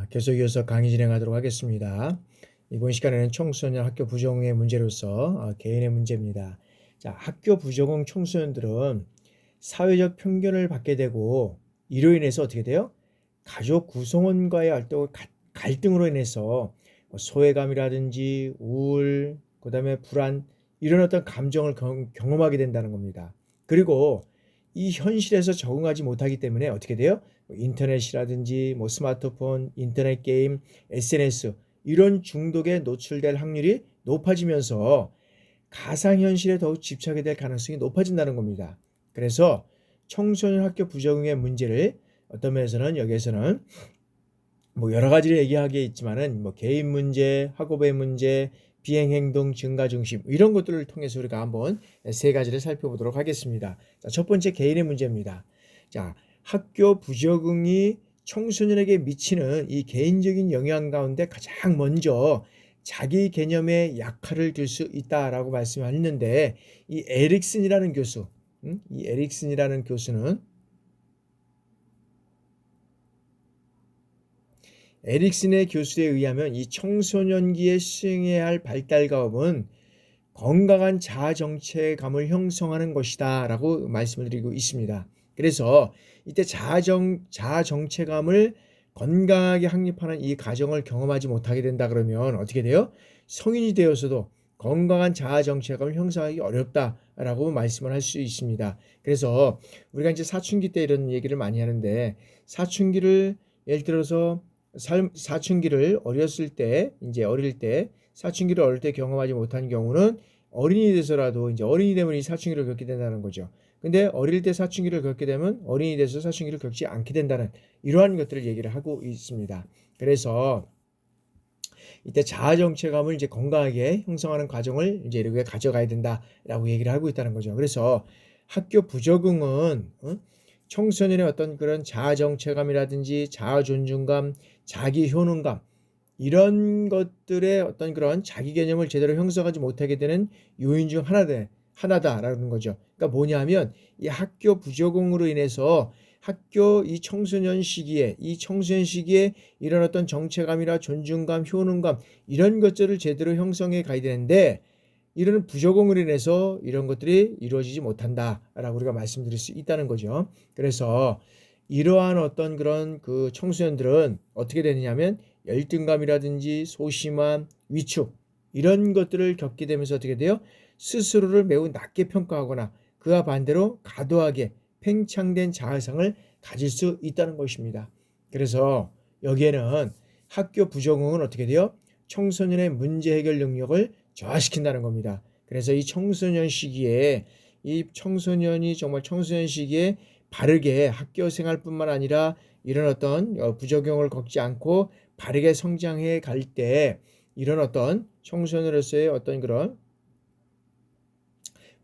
계속 이어서 강의 진행하도록 하겠습니다. 이번 시간에는 청소년 학교 부적응의 문제로서 개인의 문제입니다. 자, 학교 부적응 청소년들은 사회적 편견을 받게 되고 이로 인해서 어떻게 돼요? 가족 구성원과의 갈등으로 인해서 소외감이라든지 우울, 그다음에 불안 이런 어떤 감정을 경험하게 된다는 겁니다. 그리고 이 현실에서 적응하지 못하기 때문에 어떻게 돼요? 인터넷이라든지 스마트폰, 인터넷 게임, SNS 이런 중독에 노출될 확률이 높아지면서 가상현실에 더욱 집착하게 될 가능성이 높아진다는 겁니다. 그래서 청소년 학교 부적응의 문제를 어떤 면에서는 여기에서는 여러 가지를 얘기하게 있지만은 개인 문제, 학업의 문제, 비행행동 증가 중심 이런 것들을 통해서 우리가 한번 세 가지를 살펴보도록 하겠습니다. 자, 첫 번째 개인의 문제입니다. 자, 학교 부적응이 청소년에게 미치는 이 개인적인 영향 가운데 가장 먼저 자기 개념에 약화를 줄 수 있다라고 말씀했는데 이 에릭슨이라는 교수는 에릭슨의 교수에 의하면 이 청소년기에 수행해야 할 발달 과업은 건강한 자아 정체감을 형성하는 것이다 라고 말씀을 드리고 있습니다. 그래서 이때 자아 정체감을 건강하게 확립하는 이 과정을 경험하지 못하게 된다 그러면 어떻게 돼요? 성인이 되어서도 건강한 자아 정체감을 형성하기 어렵다라고 말씀을 할 수 있습니다. 그래서 우리가 이제 사춘기 때 이런 얘기를 많이 하는데 사춘기를 예를 들어서 사춘기를 어렸을 때 이제 사춘기를 어릴 때 경험하지 못한 경우는 어린이 돼서라도 이제 어린이 되면 이 사춘기를 겪게 된다는 거죠. 근데 어릴 때 사춘기를 겪게 되면 어린이 돼서 사춘기를 겪지 않게 된다는 이러한 것들을 얘기를 하고 있습니다. 그래서 이때 자아 정체감을 이제 건강하게 형성하는 과정을 이제 이렇게 가져가야 된다라고 얘기를 하고 있다는 거죠. 그래서 학교 부적응은 청소년의 어떤 그런 자아 정체감이라든지 자아 존중감, 자기 효능감 이런 것들의 어떤 그런 자기 개념을 제대로 형성하지 못하게 되는 요인 중 하나다라는 거죠. 그러니까 뭐냐면 이 학교 부적응으로 인해서 이 청소년 시기에 이런 어떤 정체감이나 존중감, 효능감 이런 것들을 제대로 형성해 가야 되는데 이런 부적응으로 인해서 이런 것들이 이루어지지 못한다라고 우리가 말씀드릴 수 있다는 거죠. 그래서 이러한 어떤 그런 그 청소년들은 어떻게 되느냐면 열등감이라든지 소심함, 위축 이런 것들을 겪게 되면서 어떻게 돼요? 스스로를 매우 낮게 평가하거나 그와 반대로 과도하게 팽창된 자아상을 가질 수 있다는 것입니다. 그래서 여기에는 학교 부적응은 어떻게 돼요? 청소년의 문제 해결 능력을 저하시킨다는 겁니다. 그래서 이 청소년 시기에 청소년 시기에 바르게 학교 생활뿐만 아니라 이런 어떤 부적용을 겪지 않고 바르게 성장해 갈 때 이런 어떤 청소년으로서의 어떤 그런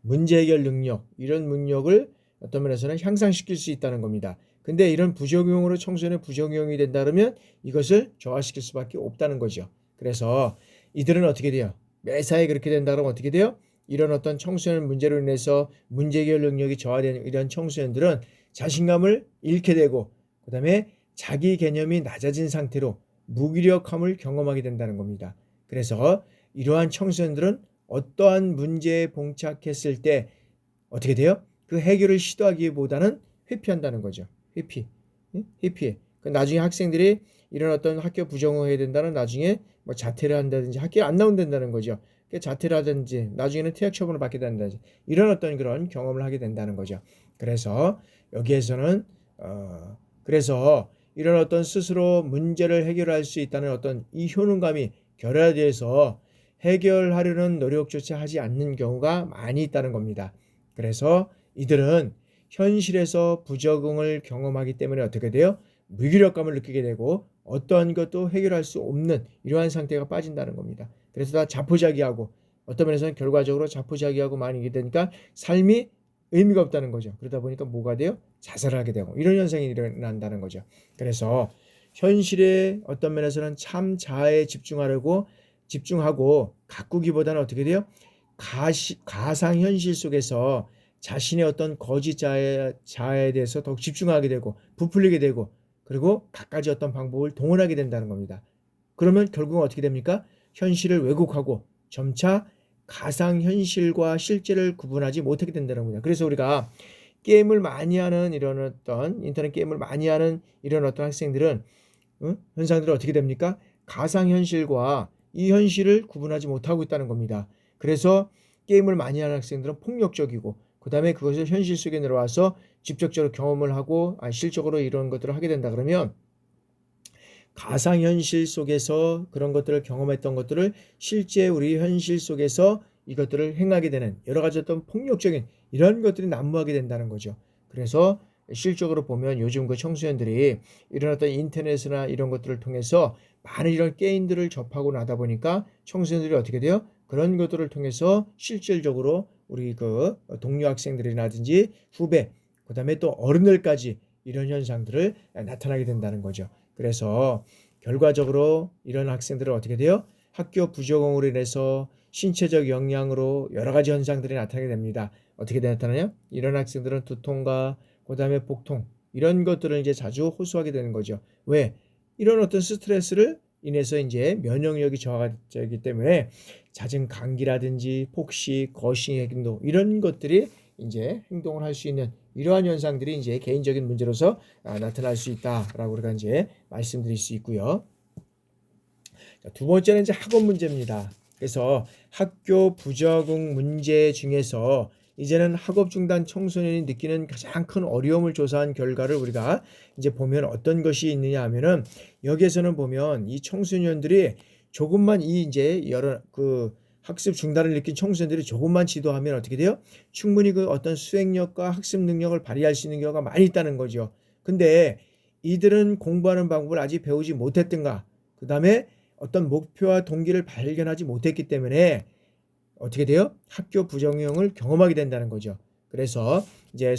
문제 해결 능력 이런 능력을 어떤 면에서는 향상시킬 수 있다는 겁니다. 근데 이런 부적용으로 청소년의 부적용이 된다 그러면 이것을 저하시킬 수밖에 없다는 거죠. 그래서 이들은 어떻게 돼요? 매사에 그렇게 된다 그러면 어떻게 돼요? 이런 어떤 청소년 문제로 인해서 문제 해결 능력이 저하되는 이런 청소년들은 자신감을 잃게 되고 그다음에 자기 개념이 낮아진 상태로 무기력함을 경험하게 된다는 겁니다. 그래서 이러한 청소년들은 어떠한 문제에 봉착했을 때 어떻게 돼요? 그 해결을 시도하기보다는 회피한다는 거죠. 회피해. 나중에 학생들이 이런 어떤 학교 부정을 된다는 나중에 자퇴를 한다든지 학교에 안 나온다는 거죠. 자퇴를 하든지 나중에는 퇴학 처분을 받게 된다든지 이런 어떤 그런 경험을 하게 된다는 거죠. 그래서 여기에서는 그래서 이런 어떤 스스로 문제를 해결할 수 있다는 어떤 이 효능감이 결여돼서 해결하려는 노력조차 하지 않는 경우가 많이 있다는 겁니다. 그래서 이들은 현실에서 부적응을 경험하기 때문에 어떻게 돼요? 무기력감을 느끼게 되고 어떠한 것도 해결할 수 없는 이러한 상태가 빠진다는 겁니다. 그래서 다 자포자기하고 어떤 면에서는 결과적으로 자포자기하고 많이 되니까 삶이 의미가 없다는 거죠. 그러다 보니까 뭐가 돼요? 자살을 하게 되고 이런 현상이 일어난다는 거죠. 그래서 현실의 어떤 면에서는 참 자아에 집중하고 가꾸기보다는 어떻게 돼요? 가상현실 속에서 자신의 어떤 거짓 자아에 대해서 더욱 집중하게 되고 부풀리게 되고 그리고 갖가지 어떤 방법을 동원하게 된다는 겁니다. 그러면 결국은 어떻게 됩니까? 현실을 왜곡하고 점차 가상현실과 실제를 구분하지 못하게 된다는 겁니다. 그래서 우리가 게임을 많이 하는 이런 어떤 인터넷 게임을 많이 하는 이런 어떤 학생들은 현상들은 어떻게 됩니까? 가상현실과 이 현실을 구분하지 못하고 있다는 겁니다. 그래서 게임을 많이 하는 학생들은 폭력적이고 그 다음에 그것을 현실 속에 들어와서 직접적으로 경험을 하고 실적으로 이런 것들을 하게 된다 그러면 가상현실 속에서 그런 것들을 경험했던 것들을 실제 우리 현실 속에서 이것들을 행하게 되는 여러 가지 어떤 폭력적인 이런 것들이 난무하게 된다는 거죠. 그래서 실적으로 보면 요즘 그 청소년들이 이런 어떤 인터넷이나 이런 것들을 통해서 많은 이런 게임들을 접하고 나다 보니까 청소년들이 어떻게 돼요? 그런 것들을 통해서 실질적으로 우리 그 동료 학생들이라든지 후배, 그 다음에 또 어른들까지 이런 현상들을 나타나게 된다는 거죠. 그래서 결과적으로 이런 학생들은 어떻게 돼요? 학교 부적응으로 인해서 신체적 영향으로 여러 가지 현상들이 나타나게 됩니다. 어떻게 나타나냐? 이런 학생들은 두통과 그다음에 복통 이런 것들을 이제 자주 호소하게 되는 거죠. 왜? 이런 어떤 스트레스를 인해서 이제 면역력이 저하가 되기 때문에 잦은 감기라든지 폭식, 거식 행동 이런 것들이 이제 행동을 할 수 있는 이러한 현상들이 이제 개인적인 문제로서 나타날 수 있다라고 우리가 이제 말씀드릴 수 있고요. 두 번째는 이제 학업 문제입니다. 그래서 학교 부적응 문제 중에서 이제는 학업 중단 청소년이 느끼는 가장 큰 어려움을 조사한 결과를 우리가 이제 보면 어떤 것이 있느냐 하면은 여기에서는 보면 이 청소년들이 조금만 이 이제 여러 그 학습 중단을 느낀 청소년들이 조금만 지도하면 어떻게 돼요? 충분히 그 어떤 수행력과 학습 능력을 발휘할 수 있는 경우가 많이 있다는 거죠. 근데 이들은 공부하는 방법을 아직 배우지 못했던가? 그다음에 어떤 목표와 동기를 발견하지 못했기 때문에 어떻게 돼요? 학교 부정형을 경험하게 된다는 거죠. 그래서 이제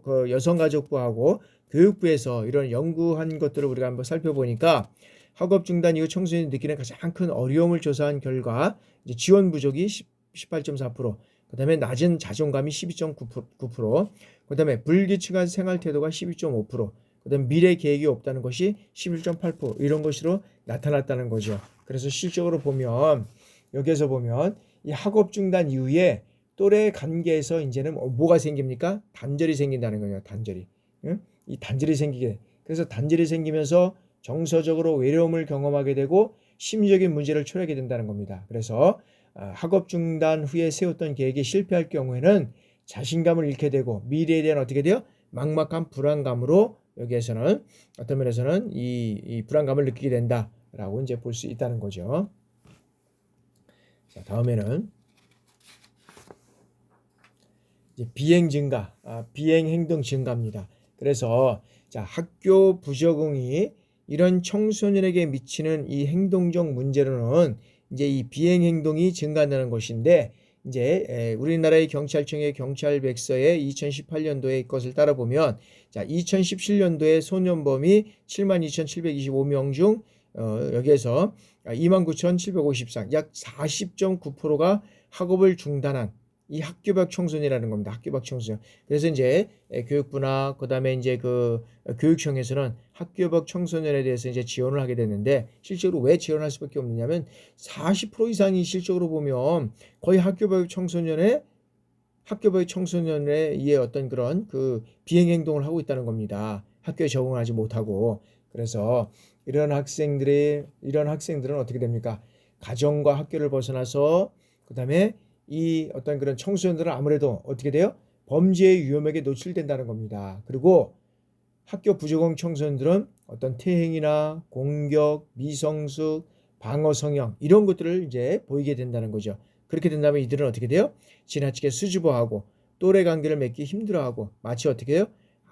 그 여성가족부하고 교육부에서 이런 연구한 것들을 우리가 한번 살펴보니까 학업 중단 이후 청소년이 느끼는 가장 큰 어려움을 조사한 결과 이제 지원 부족이 18.4%, 그다음에 낮은 자존감이 12.9%, 그다음에 불규칙한 생활 태도가 12.5%, 그다음에 미래 계획이 없다는 것이 11.8% 이런 것으로 나타났다는 거죠. 그래서 실적으로 보면 여기에서 보면 이 학업 중단 이후에 또래 관계에서 이제는 뭐가 생깁니까? 단절이 생긴다는 거예요. 단절이. 응? 이 단절이 생기게. 그래서 단절이 생기면서 정서적으로 외로움을 경험하게 되고 심리적인 문제를 초래하게 된다는 겁니다. 그래서 학업 중단 후에 세웠던 계획이 실패할 경우에는 자신감을 잃게 되고 미래에 대한 어떻게 돼요? 막막한 불안감으로 여기에서는 어떤 면에서는 이 불안감을 느끼게 된다라고 이제 볼 수 있다는 거죠. 자, 다음에는 이제 비행 증가, 비행 행동 증가입니다. 그래서 자, 학교 부적응이 이런 청소년에게 미치는 이 행동적 문제로는 이제 이 비행 행동이 증가한다는 것인데 이제 우리나라의 경찰청의 경찰 백서의 2018년도의 것을 따라 보면 자, 2017년도에 소년범이 72,725명 중 여기에서 29,754, 약 40.9%가 학업을 중단한 이 학교 밖 청소년이라는 겁니다. 학교 밖 청소년. 그래서 이제 교육부나 그다음에 이제 그 교육청에서는 학교 밖 청소년에 대해서 이제 지원을 하게 됐는데 실제로 왜 지원할 수밖에 없느냐면 40% 이상이 실적으로 보면 거의 학교 밖 청소년의 이 어떤 그런 그 비행 행동을 하고 있다는 겁니다. 학교에 적응하지 못하고. 그래서 이런 학생들은 어떻게 됩니까? 가정과 학교를 벗어나서 그다음에 이 어떤 그런 청소년들은 아무래도 어떻게 돼요? 범죄의 위험에게 노출된다는 겁니다. 그리고 학교 부적응 청소년들은 어떤 퇴행이나 공격, 미성숙, 방어 성향 이런 것들을 이제 보이게 된다는 거죠. 그렇게 된다면 이들은 어떻게 돼요? 지나치게 수줍어하고 또래 관계를 맺기 힘들어하고 마치 어떻게 해요?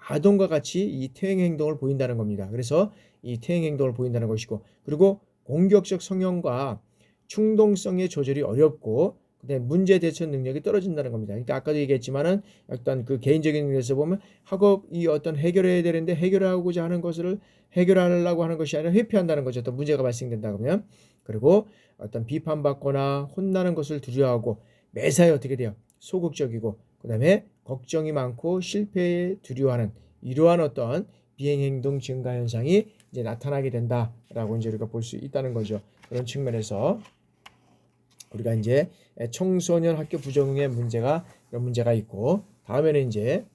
아동과 같이 이 퇴행 행동을 보인다는 겁니다. 그래서 이 퇴행 행동을 보인다는 것이고 그리고 공격적 성향과 충동성의 조절이 어렵고 그다음에 문제 대처 능력이 떨어진다는 겁니다. 그러니까 아까도 얘기했지만은 어떤 그 개인적인 면에서 보면 학업이 어떤 해결해야 되는데 해결하고자 하는 것을 해결하려고 하는 것이 아니라 회피한다는 거죠. 어떤 문제가 발생된다 그러면 그리고 어떤 비판받거나 혼나는 것을 두려워하고 매사에 어떻게 돼요? 소극적이고 그다음에 걱정이 많고 실패에 두려워하는 이러한 어떤 비행 행동 증가 현상이 이제 나타나게 된다라고 이제 우리가 볼 수 있다는 거죠. 그런 측면에서 우리가 이제 청소년 학교 부적응의 이런 문제가 있고, 다음에는 이제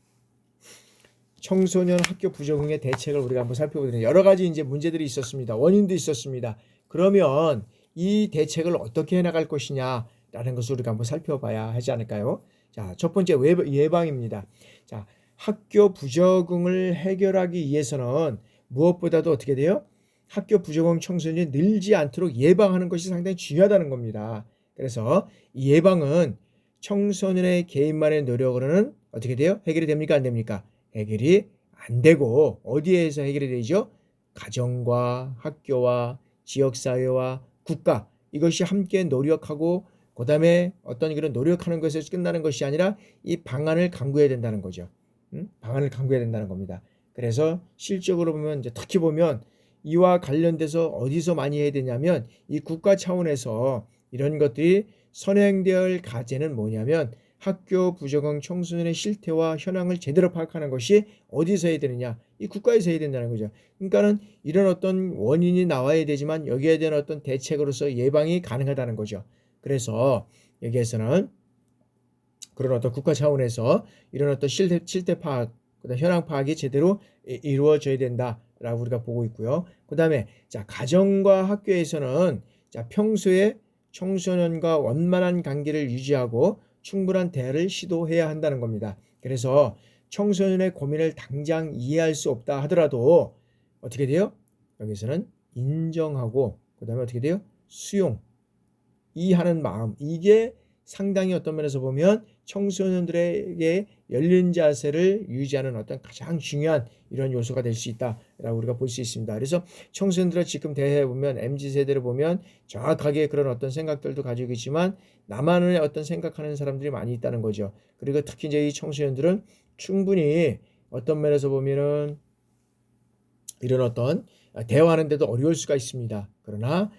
청소년 학교 부적응의 대책을 우리가 한번 살펴보겠습니다. 여러 가지 이제 문제들이 있었습니다. 원인도 있었습니다. 그러면 이 대책을 어떻게 해나갈 것이냐라는 것을 우리가 한번 살펴봐야 하지 않을까요? 자, 첫 번째 예방입니다. 자, 학교 부적응을 해결하기 위해서는 무엇보다도 어떻게 돼요? 학교 부적응 청소년이 늘지 않도록 예방하는 것이 상당히 중요하다는 겁니다. 그래서 이 예방은 청소년의 개인만의 노력으로는 어떻게 돼요? 해결이 됩니까? 안 됩니까? 해결이 안 되고, 어디에서 해결이 되죠? 가정과 학교와 지역사회와 국가, 이것이 함께 노력하고 그 다음에 어떤 그런 노력하는 것에서 끝나는 것이 아니라 이 방안을 강구해야 된다는 거죠. 방안을 강구해야 된다는 겁니다. 그래서 실적으로 보면 이제 특히 보면 이와 관련돼서 어디서 많이 해야 되냐면 이 국가 차원에서 이런 것들이 선행되어야 할 과제는 뭐냐면 학교 부적응 청소년의 실태와 현황을 제대로 파악하는 것이 어디서 해야 되느냐? 이 국가에서 해야 된다는 거죠. 그러니까는 이런 어떤 원인이 나와야 되지만 여기에 대한 어떤 대책으로서 예방이 가능하다는 거죠. 그래서 여기에서는 그런 어떤 국가 차원에서 이런 어떤 실태 파악, 그다음 현황 파악이 제대로 이루어져야 된다라고 우리가 보고 있고요. 그다음에 자, 가정과 학교에서는 자, 평소에 청소년과 원만한 관계를 유지하고 충분한 대화를 시도해야 한다는 겁니다. 그래서 청소년의 고민을 당장 이해할 수 없다 하더라도 어떻게 돼요? 여기서는 인정하고 그다음에 어떻게 돼요? 수용, 이해하는 마음, 이게 상당히 어떤 면에서 보면 청소년들에게 열린 자세를 유지하는 어떤 가장 중요한 이런 요소가 될 수 있다라고 우리가 볼 수 있습니다. 그래서 청소년들을 지금 대해 보면 MZ세대를 보면 정확하게 그런 어떤 생각들도 가지고 있지만 나만의 어떤 생각하는 사람들이 많이 있다는 거죠. 그리고 특히 이제 이 청소년들은 충분히 어떤 면에서 보면은 이런 어떤 대화하는데도 어려울 수가 있습니다. 그러나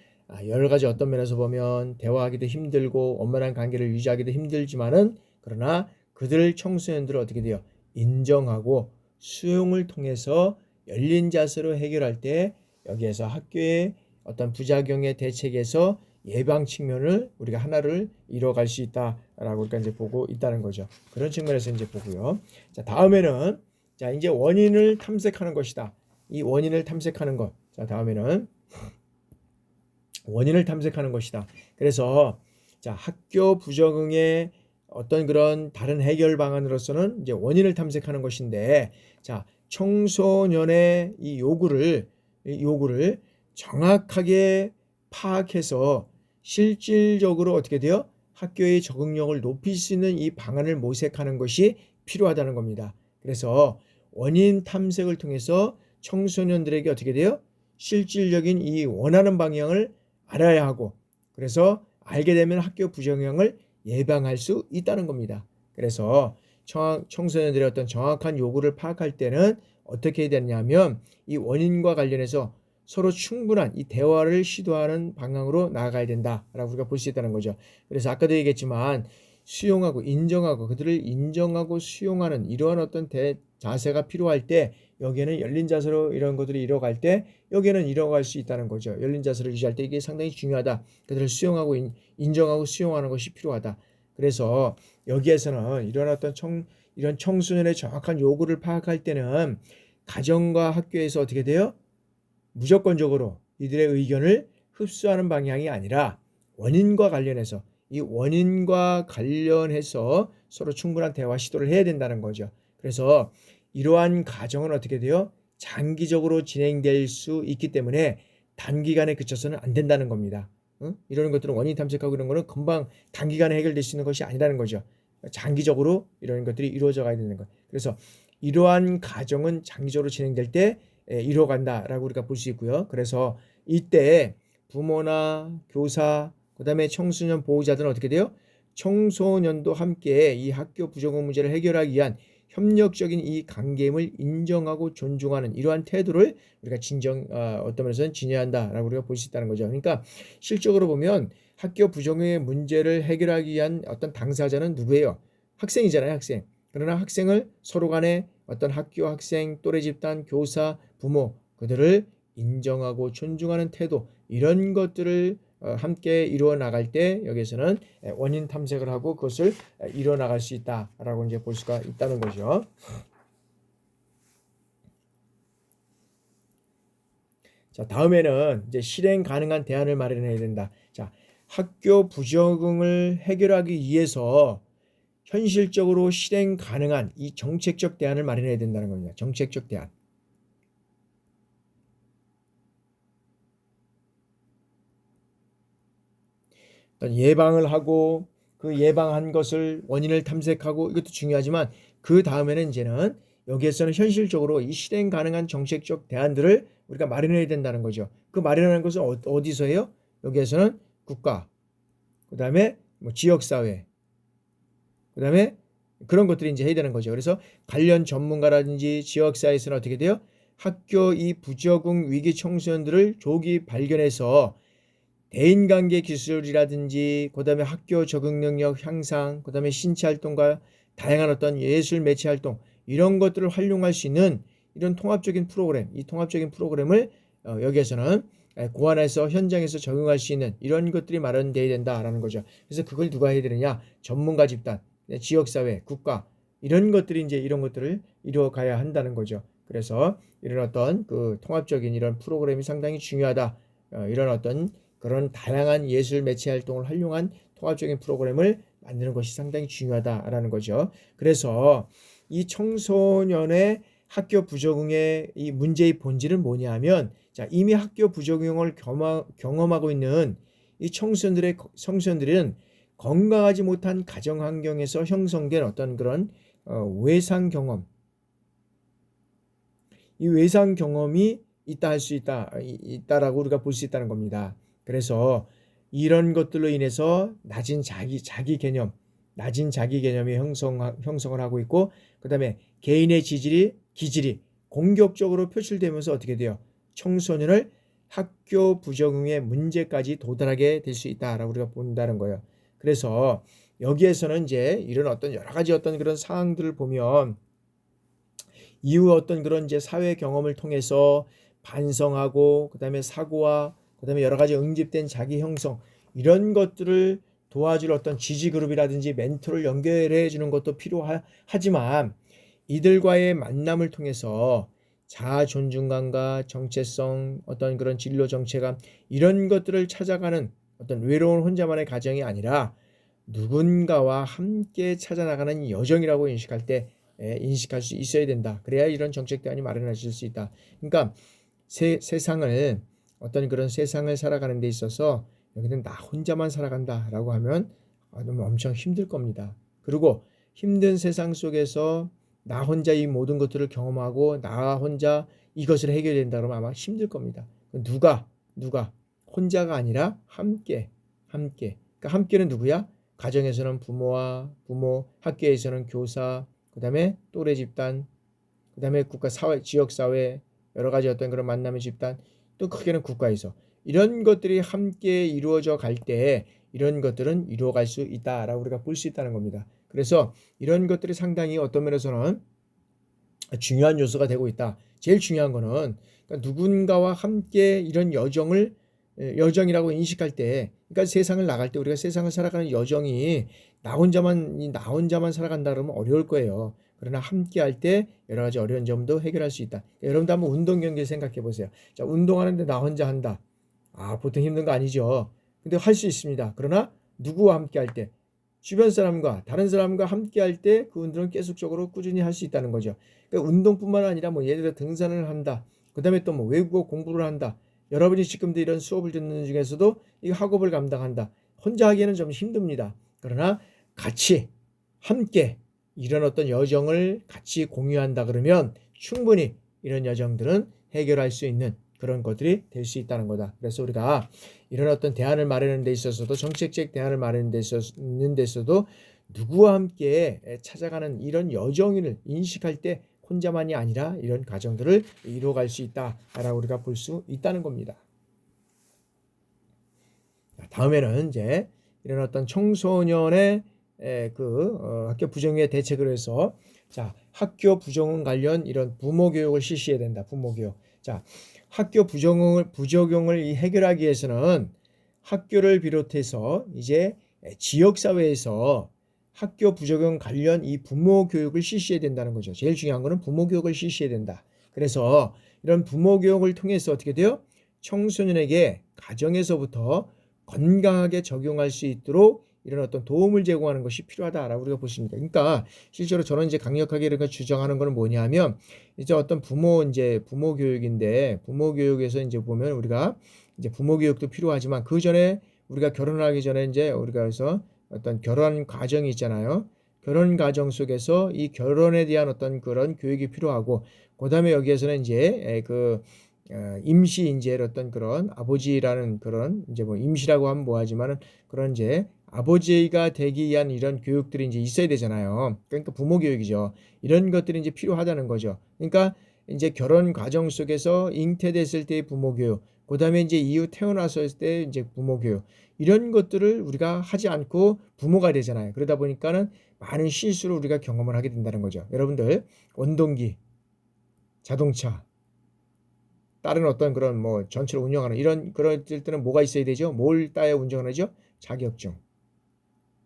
여러 가지 어떤 면에서 보면 대화하기도 힘들고 원만한 관계를 유지하기도 힘들지만은 그러나 그들 청소년들을 어떻게 돼요? 인정하고 수용을 통해서 열린 자세로 해결할 때 여기에서 학교의 어떤 부작용의 대책에서 예방 측면을 우리가 하나를 이뤄갈 수 있다라고 우리가 이제 보고 있다는 거죠. 그런 측면에서 이제 보고요. 자, 다음에는 자, 이제 원인을 탐색하는 것이다. 이 원인을 탐색하는 것. 자, 다음에는 원인을 탐색하는 것이다. 그래서 자, 학교 부적응의 어떤 그런 다른 해결 방안으로서는 이제 원인을 탐색하는 것인데, 자, 청소년의 이 요구를 정확하게 파악해서 실질적으로 어떻게 돼요? 학교의 적응력을 높일 수 있는 이 방안을 모색하는 것이 필요하다는 겁니다. 그래서 원인 탐색을 통해서 청소년들에게 어떻게 돼요? 실질적인 이 원하는 방향을 알아야 하고, 그래서 알게 되면 학교 부정형을 예방할 수 있다는 겁니다. 그래서 청소년들의 어떤 정확한 요구를 파악할 때는 어떻게 해야 되냐면 이 원인과 관련해서 서로 충분한 이 대화를 시도하는 방향으로 나아가야 된다라고 우리가 볼 수 있다는 거죠. 그래서 아까도 얘기했지만 수용하고 인정하고 그들을 인정하고 수용하는 이러한 어떤 자세가 필요할 때 여기에는 열린 자세로 이런 것들이 이뤄갈 때 여기에는 이뤄갈 수 있다는 거죠. 열린 자세를 유지할 때 이게 상당히 중요하다. 그들을 수용하고 인정하고 수용하는 것이 필요하다. 그래서 여기에서는 이런 어떤 이런 청소년의 정확한 요구를 파악할 때는 가정과 학교에서 어떻게 돼요? 무조건적으로 이들의 의견을 흡수하는 방향이 아니라 원인과 관련해서 이 원인과 관련해서 서로 충분한 대화 시도를 해야 된다는 거죠. 그래서 이러한 과정은 어떻게 돼요? 장기적으로 진행될 수 있기 때문에 단기간에 그쳐서는 안 된다는 겁니다. 이런 것들은 원인 탐색하고 이런 거는 금방 단기간에 해결될 수 있는 것이 아니라는 거죠. 장기적으로 이런 것들이 이루어져 가야 되는 것. 그래서 이러한 과정은 장기적으로 진행될 때 이뤄간다라고 우리가 볼 수 있고요. 그래서 이때 부모나 교사, 그다음에 청소년 보호자들은 어떻게 돼요? 청소년도 함께 이 학교 부적응 문제를 해결하기 위한 협력적인 이 관계임을 인정하고 존중하는 이러한 태도를 우리가 어떤 면에서는 지녀야 한다라고 우리가 볼 수 있다는 거죠. 그러니까 실적으로 보면 학교 부적응의 문제를 해결하기 위한 어떤 당사자는 누구예요? 학생이잖아요, 학생. 그러나 학생을 서로 간에 어떤 학교, 학생, 또래 집단, 교사, 부모 그들을 인정하고 존중하는 태도 이런 것들을 함께 이루어 나갈 때 여기에서는 원인 탐색을 하고 그것을 이루어 나갈 수 있다라고 이제 볼 수가 있다는 거죠. 자, 다음에는 이제 실행 가능한 대안을 마련해야 된다. 자, 학교 부적응을 해결하기 위해서 현실적으로 실행 가능한 이 정책적 대안을 마련해야 된다는 겁니다. 정책적 대안. 어떤 예방을 하고 그 예방한 것을 원인을 탐색하고 이것도 중요하지만 그 다음에는 이제는 여기에서는 현실적으로 이 실행 가능한 정책적 대안들을 우리가 마련해야 된다는 거죠. 그 마련하는 것은 어디서 해요? 여기에서는 국가, 그 다음에 뭐 지역사회, 그 다음에 그런 것들이 이제 해야 되는 거죠. 그래서 관련 전문가라든지 지역사회에서는 어떻게 돼요? 학교 이 부적응 위기 청소년들을 조기 발견해서 대인관계 기술이라든지 그다음에 학교 적응 능력 향상, 그다음에 신체 활동과 다양한 어떤 예술 매체 활동 이런 것들을 활용할 수 있는 이런 통합적인 프로그램, 이 통합적인 프로그램을 여기에서는 고안해서 현장에서 적용할 수 있는 이런 것들이 마련되어야 된다라는 거죠. 그래서 그걸 누가 해야 되느냐? 전문가 집단, 지역사회, 국가 이런 것들이 이제 이런 것들을 이루어가야 한다는 거죠. 그래서 이런 어떤 그 통합적인 이런 프로그램이 상당히 중요하다. 이런 어떤 그런 다양한 예술 매체 활동을 활용한 통합적인 프로그램을 만드는 것이 상당히 중요하다라는 거죠. 그래서 이 청소년의 학교 부적응의 이 문제의 본질은 뭐냐면 자, 이미 학교 부적응을 경험하고 있는 이 청소년들은 건강하지 못한 가정 환경에서 형성된 어떤 그런 외상 경험, 이 외상 경험이 있다 할 수 있다라고 우리가 볼 수 있다는 겁니다. 그래서 이런 것들로 인해서 낮은 자기 개념이 형성을 하고 있고 그다음에 개인의 기질이 공격적으로 표출되면서 어떻게 돼요? 청소년을 학교 부적응의 문제까지 도달하게 될 수 있다라고 우리가 본다는 거예요. 그래서 여기에서는 이제 이런 어떤 여러 가지 어떤 그런 사항들을 보면 이후 어떤 그런 이제 사회 경험을 통해서 반성하고 그다음에 사고와 그다음에 여러 가지 응집된 자기 형성 이런 것들을 도와줄 어떤 지지 그룹이라든지 멘토를 연결해 주는 것도 필요하지만 이들과의 만남을 통해서 자아 존중감과 정체성 어떤 그런 진로 정체감 이런 것들을 찾아가는 어떤 외로운 혼자만의 가정이 아니라 누군가와 함께 찾아나가는 여정이라고 인식할 수 있어야 된다. 그래야 이런 정책 대안이 마련해질 수 있다. 그러니까 세상을 어떤 그런 세상을 살아가는 데 있어서 여기는 나 혼자만 살아간다라고 하면 너무 엄청 힘들 겁니다. 그리고 힘든 세상 속에서 나 혼자 이 모든 것들을 경험하고 나 혼자 이것을 해결된다 그러면 아마 힘들 겁니다. 누가 혼자가 아니라 함께. 그러니까 함께는 누구야? 가정에서는 부모, 학교에서는 교사, 그다음에 또래 집단, 그다음에 국가 사회, 지역 사회 여러 가지 어떤 그런 만남의 집단, 또 크게는 국가에서 이런 것들이 함께 이루어져 갈 때 이런 것들은 이루어갈 수 있다라고 우리가 볼 수 있다는 겁니다. 그래서 이런 것들이 상당히 어떤 면에서는 중요한 요소가 되고 있다. 제일 중요한 거는 그러니까 누군가와 함께 이런 여정이라고 인식할 때, 그러니까 세상을 나갈 때 우리가 세상을 살아가는 여정이 나 혼자만 살아간다 그러면 어려울 거예요. 그러나 함께 할 때 여러 가지 어려운 점도 해결할 수 있다. 여러분도 한번 운동 경기 생각해 보세요. 자, 운동하는데 나 혼자 한다. 보통 힘든 거 아니죠. 근데 할 수 있습니다. 그러나 누구와 함께 할 때, 주변 사람과 다른 사람과 함께 할 때 그 운동을 계속적으로 꾸준히 할 수 있다는 거죠. 그러니까 운동뿐만 아니라 뭐 예를 들어 등산을 한다. 그다음에 또 뭐 외국어 공부를 한다. 여러분이 지금도 이런 수업을 듣는 중에서도 이 학업을 감당한다. 혼자 하기에는 좀 힘듭니다. 그러나 같이 함께 이런 어떤 여정을 같이 공유한다 그러면 충분히 이런 여정들은 해결할 수 있는 그런 것들이 될 수 있다는 거다. 그래서 우리가 이런 어떤 대안을 마련하는 데 있어서도 정책적 대안을 마련하는 데 있는 데서도 누구와 함께 찾아가는 이런 여정을 인식할 때 혼자만이 아니라 이런 과정들을 이루어갈 수 있다라고 우리가 볼 수 있다는 겁니다. 다음에는 이제 이런 어떤 청소년의 학교 부정에 대책을 해서 자, 학교 부정응 관련 이런 부모 교육을 실시해야 된다. 부모 교육. 자, 학교 부적용을 해결하기 위해서는 학교를 비롯해서 이제 지역 사회에서 학교 부적용 관련 이 부모 교육을 실시해야 된다는 거죠. 제일 중요한 거는 부모 교육을 실시해야 된다. 그래서 이런 부모 교육을 통해서 어떻게 돼요? 청소년에게 가정에서부터 건강하게 적용할 수 있도록 이런 어떤 도움을 제공하는 것이 필요하다라고 우리가 보십니다. 그러니까 실제로 저는 이제 강력하게 이렇게 주장하는 것은 뭐냐면 이제 어떤 부모 교육인데 부모 교육에서 이제 보면 우리가 이제 부모 교육도 필요하지만 그 전에 우리가 결혼하기 전에 이제 우리가 그래서 어떤 결혼 과정이 있잖아요. 결혼 과정 속에서 이 결혼에 대한 어떤 그런 교육이 필요하고 그다음에 여기에서는 이제 임시 이제 어떤 그런 아버지라는 그런 이제 뭐 임시라고 하면 뭐하지만은 그런 이제 아버지가 되기 위한 이런 교육들이 이제 있어야 되잖아요. 그러니까 부모 교육이죠. 이런 것들이 이제 필요하다는 거죠. 그러니까 이제 결혼 과정 속에서 잉태됐을 때의 부모 교육, 그다음에 이제 이후 태어났을 때 이제 부모 교육 이런 것들을 우리가 하지 않고 부모가 되잖아요. 그러다 보니까는 많은 실수를 우리가 경험을 하게 된다는 거죠. 여러분들 원동기, 자동차 다른 어떤 그런 뭐 전체를 운영하는 이런 그럴 때는 뭐가 있어야 되죠? 뭘 따야 운전을 하죠? 자격증.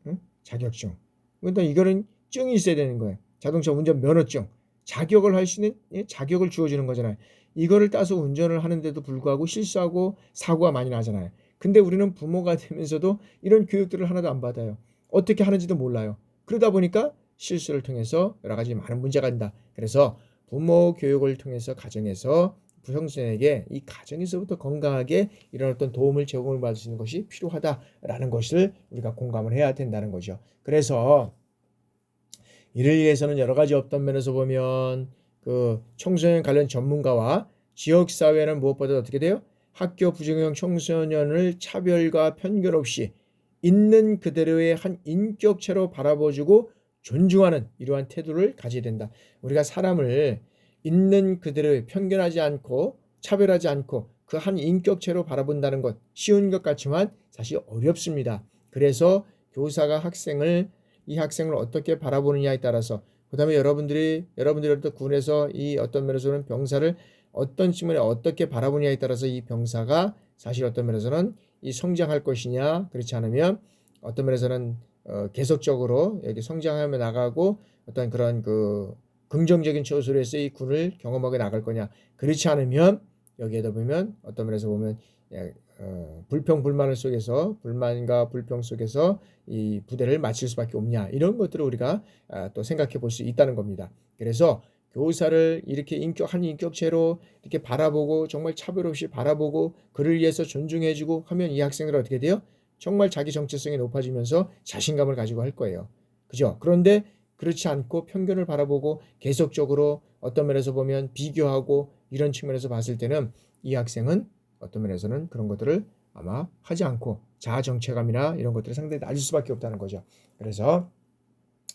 응? 자격증. 그러니까 이거는 증이 있어야 되는 거예요. 자동차 운전 면허증. 자격을 할 수 있는 자격을 주어주는 거잖아요. 이거를 따서 운전을 하는데도 불구하고 실수하고 사고가 많이 나잖아요. 근데 우리는 부모가 되면서도 이런 교육들을 하나도 안 받아요. 어떻게 하는지도 몰라요. 그러다 보니까 실수를 통해서 여러 가지 많은 문제가 된다. 그래서 부모 교육을 통해서 가정에서 부형제에게 이 가정에서부터 건강하게 이런 어떤 도움을 제공을 받을 수 있는 것이 필요하다라는 것을 우리가 공감을 해야 된다는 거죠. 그래서 이를 위해서는 여러 가지 어떤 면에서 보면 그 청소년 관련 전문가와 지역사회는 무엇보다 어떻게 돼요? 학교 부정형 청소년을 차별과 편견 없이 있는 그대로의 한 인격체로 바라봐주고 존중하는 이러한 태도를 가져야 된다. 우리가 사람을 있는 그대로 편견하지 않고 차별하지 않고 그 한 인격체로 바라본다는 것 쉬운 것 같지만 사실 어렵습니다. 그래서 교사가 이 학생을 어떻게 바라보느냐에 따라서 그다음에 여러분들이 어떤 군에서 이 어떤 면에서는 병사를 어떤 측면에 어떻게 바라보느냐에 따라서 이 병사가 사실 어떤 면에서는 이 성장할 것이냐 그렇지 않으면 어떤 면에서는 계속적으로 여기 성장하며 나가고 어떤 그런 그 긍정적인 처소로서 이 군을 경험하게 나갈 거냐 그렇지 않으면 여기에다 보면 어떤 면에서 보면 불만과 불평 속에서 이 부대를 마칠 수밖에 없냐 이런 것들을 우리가 또 생각해 볼 수 있다는 겁니다. 그래서 교사를 이렇게 한 인격체로 이렇게 바라보고 정말 차별 없이 바라보고 그를 위해서 존중해주고 하면 이 학생들은 어떻게 돼요? 정말 자기 정체성이 높아지면서 자신감을 가지고 할 거예요. 그죠? 그런데 그렇지 않고 편견을 바라보고 계속적으로 어떤 면에서 보면 비교하고 이런 측면에서 봤을 때는 이 학생은 어떤 면에서는 그런 것들을 아마 하지 않고 자아 정체감이나 이런 것들이 상당히 낮을 수밖에 없다는 거죠. 그래서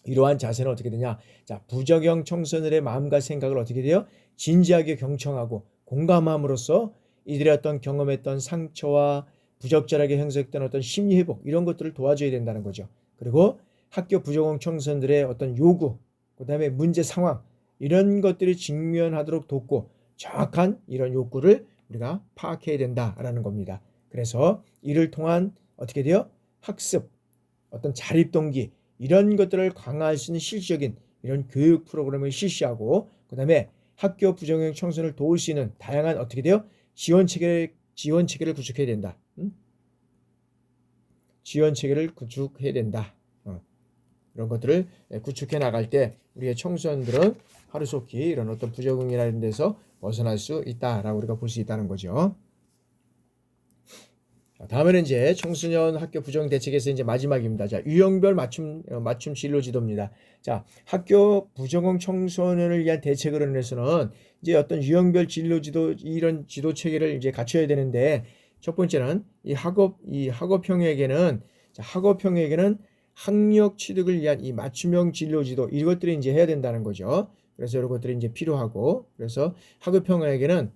이러한 자세는 어떻게 되냐? 자, 부적용 청소년의 마음과 생각을 어떻게 돼요? 진지하게 경청하고 공감함으로써 이들의 어떤 경험했던 상처와 부적절하게 형성된 어떤 심리 회복 이런 것들을 도와줘야 된다는 거죠. 그리고 학교 부적용 청소년들의 어떤 요구, 그다음에 문제 상황 이런 것들이 직면하도록 돕고 정확한 이런 욕구를 우리가 파악해야 된다라는 겁니다. 그래서 이를 통한 어떻게 돼요? 학습, 어떤 자립 동기 이런 것들을 강화할 수 있는 실질적인 이런 교육 프로그램을 실시하고 그다음에 학교 부정형 청소년을 도울 수 있는 다양한 어떻게 돼요? 지원 체계를 구축해야 된다. 지원 체계를 구축해야 된다. 이런 것들을 구축해 나갈 때 우리의 청소년들은 하루속히 이런 어떤 부적응이라는 데서 벗어날 수 있다라고 우리가 볼 수 있다는 거죠. 다음에는 이제 청소년 학교 부정 대책에서 이제 마지막입니다. 자, 유형별 맞춤 진로 지도입니다. 자, 학교 부정형 청소년을 위한 대책을 위해서는 이제 어떤 유형별 진로 지도 이런 지도 체계를 이제 갖춰야 되는데 첫 번째는 이 학업형에게는 학력 취득을 위한 이 맞춤형 진로 지도 이것들이 이제 해야 된다는 거죠. 그래서 이런 것들이 이제 필요하고 그래서 학업형에게는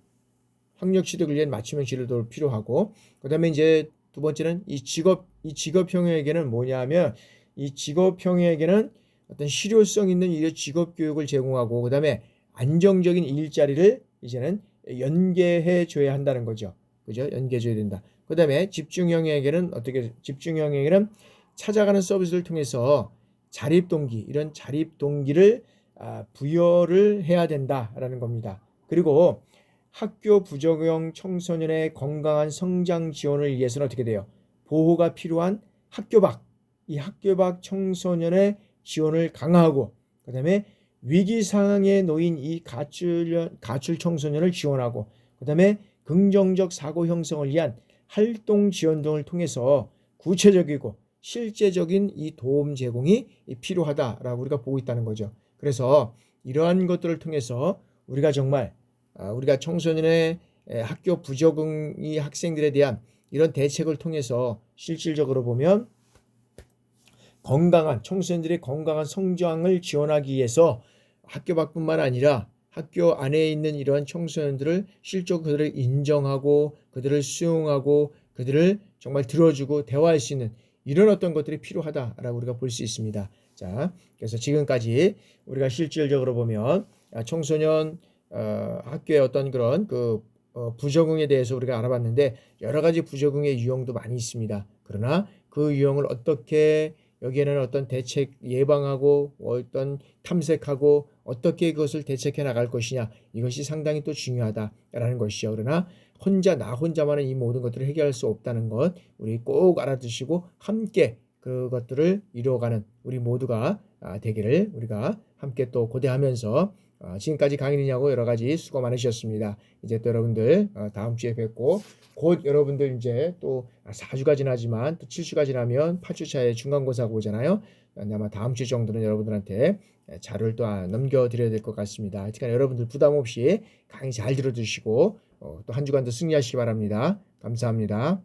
학력 취득을 위한 맞춤형 진로도 필요하고 그다음에 이제 두 번째는 이 직업형에게는 뭐냐면 이 직업형에게는 어떤 실효성 있는 직업 교육을 제공하고 그다음에 안정적인 일자리를 이제는 연계해 줘야 한다는 거죠. 그죠? 연계해 줘야 된다. 그다음에 집중형에게는 어떻게 집중형에게는 찾아가는 서비스를 통해서 자립 동기, 이런 자립 동기를 부여를 해야 된다라는 겁니다. 그리고 학교 부적용 청소년의 건강한 성장 지원을 위해서는 어떻게 돼요? 보호가 필요한 학교 밖, 이 학교 밖 청소년의 지원을 강화하고 그다음에 위기 상황에 놓인 이 가출 청소년을 지원하고 그다음에 긍정적 사고 형성을 위한 활동 지원 등을 통해서 구체적이고 실제적인 이 도움 제공이 필요하다라고 우리가 보고 있다는 거죠. 그래서 이러한 것들을 통해서 우리가 정말 우리가 청소년의 학교 부적응이 학생들에 대한 이런 대책을 통해서 실질적으로 보면 건강한 청소년들의 건강한 성장을 지원하기 위해서 학교 밖뿐만 아니라 학교 안에 있는 이러한 청소년들을 실제로 그들을 인정하고 그들을 수용하고 그들을 정말 들어주고 대화할 수 있는 이런 어떤 것들이 필요하다라고 우리가 볼 수 있습니다. 자, 그래서 지금까지 우리가 실질적으로 보면 청소년 학교의 어떤 그런 부적응에 대해서 우리가 알아봤는데 여러 가지 부적응의 유형도 많이 있습니다. 그러나 그 유형을 어떻게 여기에는 어떤 대책 예방하고 어떤 탐색하고 어떻게 그것을 대책해 나갈 것이냐 이것이 상당히 또 중요하다라는 것이죠. 그러나 나 혼자만은 이 모든 것들을 해결할 수 없다는 것 우리 꼭 알아두시고 함께 그것들을 이루어가는 우리 모두가 되기를 우리가 함께 또 고대하면서 지금까지 강의는하고 여러 가지 수고 많으셨습니다. 이제 또 여러분들 다음 주에 뵙고 곧 여러분들 이제 또 4주가 지나지만 또 7주가 지나면 8주 차에 중간고사가 오잖아요. 아마 다음 주 정도는 여러분들한테 자료를 또 넘겨드려야 될 것 같습니다. 하여튼 여러분들 부담 없이 강의 잘 들어주시고 또 한 주간도 승리하시기 바랍니다. 감사합니다.